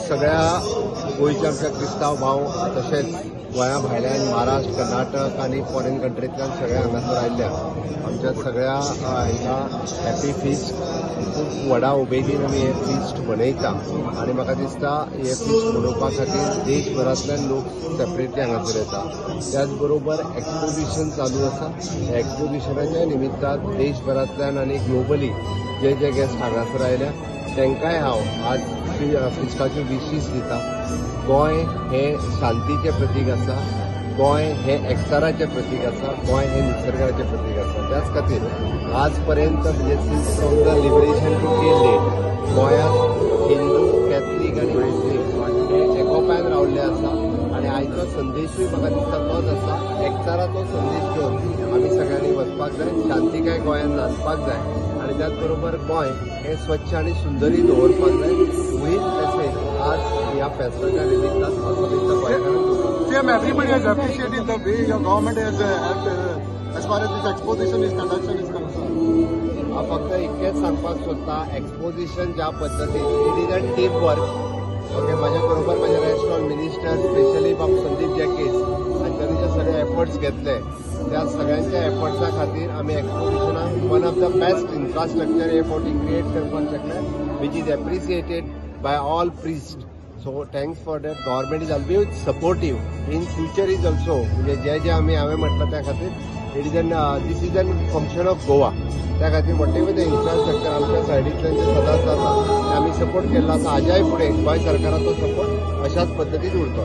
सगळ्या गोयच्या आमच्या क्रिस्तांव भाव तशेंच गोंया भायल्यान महाराष्ट्र कर्नाटक आनी फॉरेन कंट्रींतल्यान सगळ्या हांगासर आयिल्ल्या आमच्या सगळ्या हांगा हॅपी फिस्ट खूब व्हडा उमेदीन आमी हे फिस्ट मनयता आनी म्हाका दिसता हे फिस्ट मनोवपा खातीर देशभरांतल्यान लोक सेपरेटली हांगासर येता. त्याच बरोबर एक्झिबिशन चालू आसा. ह्या एक्झिबिशनाच्या निमित्तान देशभरांतल्यान आनी ग्लोबली जे गेस्ट हांगासर आयल्या तांकांय हांव आज फिस्टाच्यो विशीस दिता. गोंय हे शांतीचें प्रतीक आसा. गोंय हे एकचाराचें प्रतीक आसा. गोंय हे निसर्गाचें प्रतीक आसा. त्याच खातीर आज पर्यंत म्हणजे since from the liberation to till date गोंयांत हिंदू कॅथलीक आनी मुस्लीम हे एकोप्यान रावल्ले आसा आनी आयचो संदेशूय म्हाका दिसता तोच आसा. एकचाराचो संदेश घेवन आमी सगळ्यांनी वचपाक जाय. शांतीकाय गोंयांत नांदपाक जाय आनी त्याच बरोबर गोंय हे स्वच्छ आनी सुंदरी दवरपाक जाय. हीच मेसेज आज ह्या फेस्टाच्या निमित्तान म्हाका दिसता गोंयकारांक. Everybody has appreciated the way your government has helped as far as this exposition is conduction is concerned. हांव फक्त इतकेंच सांगपाक सोदतां, एक्सपोजिशन ज्या पद्दतीन it is a team work. Okay, म्हाज्या बरोबर म्हाजे रेस्टॉरंट मिनिस्टर स्पेशली बाब संदीप जॅकेस हांच्यानी जे सगळे एफर्ट्स घेतले त्या सगळ्यांच्या एफर्ट्सा खातीर आमी एक्सपोजिशनाक one of the best infrastructure हे फावटी क्रिएट करपाक शकले which is appreciated by all priest. So thanks for that. Government is always supportive. In future is also म्हणजे जे आम्ही हांवें म्हटलं त्या खातीर it is an this is an function of Goa. त्या खातीर वॉट एवर द इन्फ्रास्ट्रक्चर आमच्या सायडींतल्यान जे सदांच आसा ते आमी सपोर्ट केल्लो आसा. हाज्याय फुडें गोंय सरकाराचो सपोर्ट अशाच पद्दतीन उरतो.